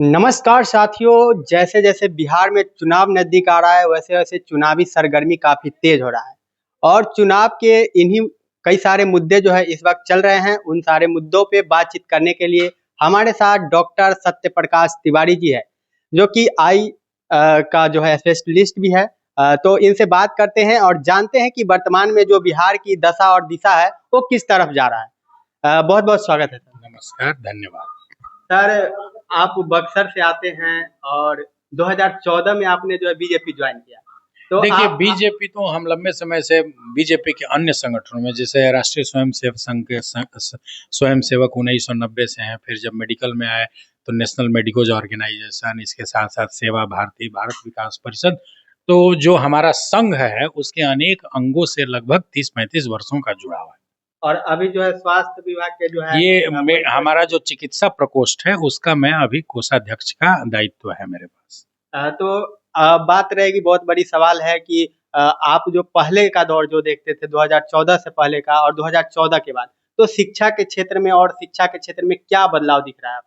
नमस्कार साथियों, जैसे जैसे बिहार में चुनाव नजदीक आ रहा है वैसे वैसे चुनावी सरगर्मी काफी तेज हो रहा है। और चुनाव के इन्हीं कई सारे मुद्दे जो है इस वक्त चल रहे हैं। उन सारे मुद्दों पे बातचीत करने के लिए हमारे साथ डॉक्टर सत्य प्रकाश तिवारी जी है, जो कि आई का जो है स्पेशलिस्ट भी है। तो इनसे बात करते हैं और जानते हैं कि वर्तमान में जो बिहार की दशा और दिशा है वो किस तरफ जा रहा है। बहुत बहुत स्वागत है सर। नमस्कार, धन्यवाद। सर, आप बक्सर से आते हैं और 2014 में आपने जो है बीजेपी ज्वाइन किया। तो देखिए, आप बीजेपी तो हम लंबे समय से बीजेपी के अन्य संगठनों में, जैसे राष्ट्रीय स्वयंसेवक संघ के स्वयंसेवक 1990 से हैं। फिर जब मेडिकल में आए तो नेशनल मेडिकोज ऑर्गेनाइजेशन, इसके साथ साथ सेवा भारती, भारत विकास परिषद। तो जो हमारा संघ है उसके अनेक अंगों से लगभग 30-35 वर्षों का जुड़ा हुआ है। और अभी जो है स्वास्थ्य विभाग के जो है हमारा जो चिकित्सा प्रकोष्ठ है उसका मैं अभी कोषाध्यक्ष का दायित्व है मेरे पास। तो बात रहेगी, बहुत बड़ी सवाल है कि आप जो पहले का दौर जो देखते थे 2014 से पहले का और 2014 के बाद, तो शिक्षा के क्षेत्र में और शिक्षा के क्षेत्र में क्या बदलाव दिख रहा है आपको?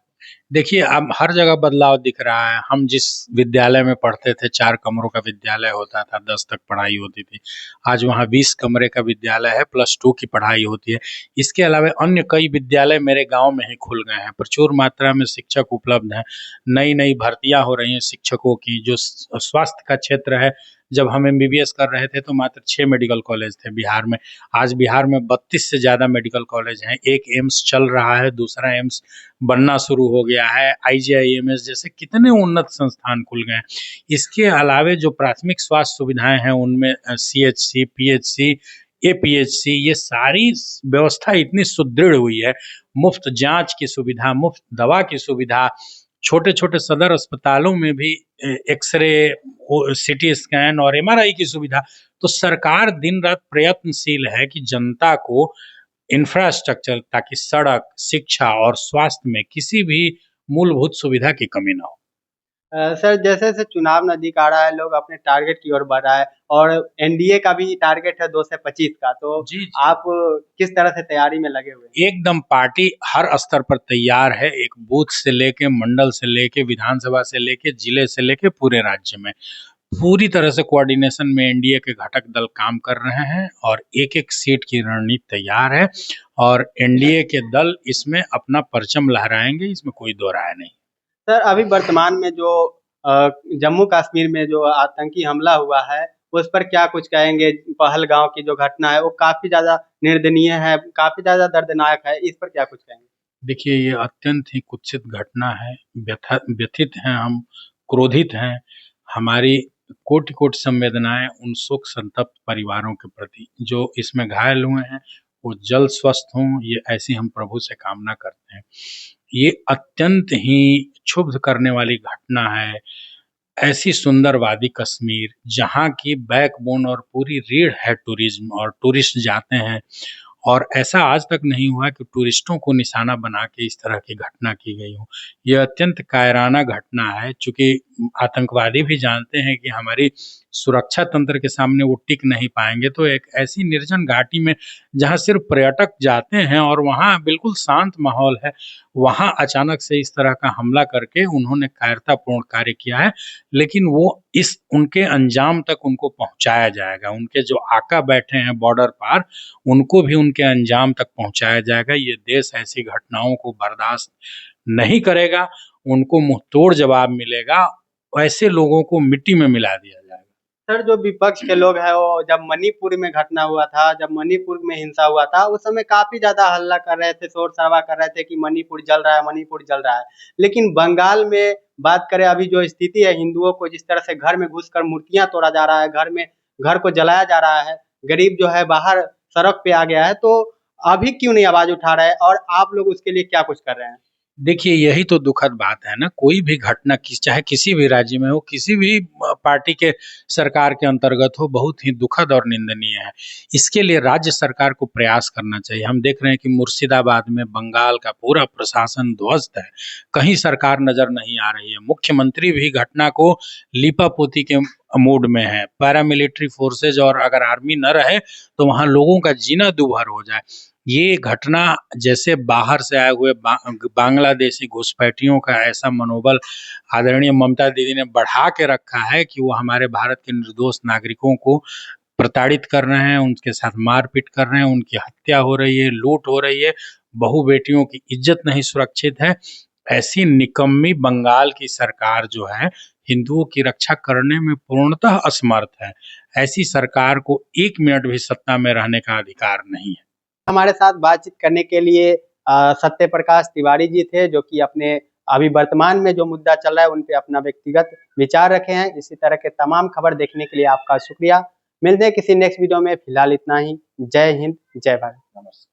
देखिए, अब हर जगह बदलाव दिख रहा है। हम जिस विद्यालय में पढ़ते थे 4 कमरों का विद्यालय होता था, 10 तक पढ़ाई होती थी। आज वहाँ 20 कमरे का विद्यालय है, +2 की पढ़ाई होती है। इसके अलावा अन्य कई विद्यालय मेरे गाँव में ही खुल गए हैं। प्रचुर मात्रा में शिक्षक उपलब्ध हैं। नई-नई भर्तियाँ हो रही हैं शिक्षकों की। जो स्वास्थ्य का क्षेत्र है, जब हम एमबीबीएस कर रहे थे तो मात्र 6 मेडिकल कॉलेज थे बिहार में। आज बिहार में 32 से ज़्यादा मेडिकल कॉलेज हैं। एक एम्स चल रहा है, दूसरा एम्स बनना शुरू हो गया है। आईजीआईएमएस जैसे कितने उन्नत संस्थान खुल गए हैं। इसके अलावे जो प्राथमिक स्वास्थ्य सुविधाएं हैं उनमें सीएचसी, पीएचसी, एपीएचसी, ये सारी व्यवस्था इतनी सुदृढ़ हुई है। मुफ्त जांच की सुविधा, मुफ्त दवा की सुविधा, छोटे छोटे सदर अस्पतालों में भी एक्सरे, सिटी स्कैन और एमआरआई की सुविधा। तो सरकार दिन रात प्रयत्नशील है कि जनता को इंफ्रास्ट्रक्चर, ताकि सड़क, शिक्षा और स्वास्थ्य में किसी भी मूलभूत सुविधा की कमी ना हो। सर, जैसे जैसे चुनाव नजदीक आ रहा है लोग अपने टारगेट की ओर बढ़ रहा है और एनडीए का भी टारगेट है 2 से 25 का। तो जी, जी। आप किस तरह से तैयारी में लगे हुए हैं? एकदम पार्टी हर स्तर पर तैयार है। एक बूथ से लेके, मंडल से लेके, विधानसभा से लेके, जिले से लेके पूरे राज्य में पूरी तरह से कोऑर्डिनेशन में एनडीए के घटक दल काम कर रहे हैं और एक-एक सीट की रणनीति तैयार है और एनडीए के दल इसमें अपना परचम लहराएंगे, इसमें कोई दो राय नहीं। सर, अभी वर्तमान में जो जम्मू कश्मीर में जो आतंकी हमला हुआ है, उस पर क्या कुछ कहेंगे? पहलगाँव की जो घटना है, वो काफ़ी ज़्यादा निंदनीय है, काफ़ी ज़्यादा दर्दनाक है। इस पर क्या कुछ कहेंगे? देखिए, ये अत्यंत ही कुत्सित घटना है। व्यथित हैं हम, क्रोधित हैं। हमारी कोटि-कोटि संवेदनाएँ उन शोक संतप्त परिवारों के प्रति जो इसमें घायल हुए हैं, वो जल्द स्वस्थ हों, ये ऐसी हम प्रभु से कामना करते हैं। ये अत्यंत ही क्षुब्ध करने वाली घटना है। ऐसी सुंदर वादी कश्मीर, जहाँ की बैकबोन और पूरी रीढ़ है टूरिज़्म, और टूरिस्ट जाते हैं, और ऐसा आज तक नहीं हुआ कि टूरिस्टों को निशाना बना के इस तरह की घटना की गई हो। ये अत्यंत कायराना घटना है, चूँकि आतंकवादी भी जानते हैं कि हमारी सुरक्षा तंत्र के सामने वो टिक नहीं पाएँगे, तो एक ऐसी निर्जन घाटी में जहाँ सिर्फ़ पर्यटक जाते हैं और वहाँ बिल्कुल शांत माहौल है, वहाँ अचानक से इस तरह का हमला करके उन्होंने कायरतापूर्ण कार्य किया है। लेकिन वो इस उनके अंजाम तक उनको पहुँचाया जाएगा। उनके जो आका बैठे हैं बॉर्डर पार, उनको भी उनके अंजाम तक पहुँचाया जाएगा। ये देश ऐसी घटनाओं को बर्दाश्त नहीं करेगा, उनको मुँहतोड़ जवाब मिलेगा, ऐसे लोगों को मिट्टी में मिला दिया जाएगा। सर, जो विपक्ष के लोग हैं वो जब मणिपुर में घटना हुआ था, जब मणिपुर में हिंसा हुआ था, उस समय काफ़ी ज़्यादा हल्ला कर रहे थे, शोर-शराबा कर रहे थे कि मणिपुर जल रहा है, मणिपुर जल रहा है। लेकिन बंगाल में बात करें, अभी जो स्थिति है, हिंदुओं को जिस तरह से घर में घुसकर मूर्तियाँ तोड़ा जा रहा है, घर को जलाया जा रहा है, गरीब जो है बाहर सड़क पे आ गया है, तो अभी क्यों नहीं आवाज़ उठा रहे हैं और आप लोग उसके लिए क्या कुछ कर रहे हैं? देखिए, यही तो दुखद बात है ना। कोई भी घटना चाहे किसी भी राज्य में हो, किसी भी पार्टी के सरकार के अंतर्गत हो, बहुत ही दुखद और निंदनीय है। इसके लिए राज्य सरकार को प्रयास करना चाहिए। हम देख रहे हैं कि मुर्शिदाबाद में बंगाल का पूरा प्रशासन ध्वस्त है, कहीं सरकार नज़र नहीं आ रही है। मुख्यमंत्री भी घटना को लीपापोती के मूड में है। पैरामिलिट्री फोर्सेज और अगर आर्मी न रहे तो वहाँ लोगों का जीना दूभर हो जाए। ये घटना जैसे बाहर से आए हुए बांग्लादेशी घुसपैठियों का ऐसा मनोबल आदरणीय ममता दीदी ने बढ़ा के रखा है कि वो हमारे भारत के निर्दोष नागरिकों को प्रताड़ित कर रहे हैं, उनके साथ मारपीट कर रहे हैं, उनकी हत्या हो रही है, लूट हो रही है, बहु बेटियों की इज्जत नहीं सुरक्षित है। ऐसी निकम्मी बंगाल की सरकार जो है हिंदुओं की रक्षा करने में पूर्णतः असमर्थ है। ऐसी सरकार को 1 मिनट भी सत्ता में रहने का अधिकार नहीं है। हमारे साथ बातचीत करने के लिए सत्य प्रकाश तिवारी जी थे, जो कि अपने अभी वर्तमान में जो मुद्दा चल रहा है उन पे अपना व्यक्तिगत विचार रखे हैं। इसी तरह के तमाम खबर देखने के लिए आपका शुक्रिया। मिलते हैं किसी नेक्स्ट वीडियो में, फिलहाल इतना ही। जय हिंद, जय भारत। नमस्कार।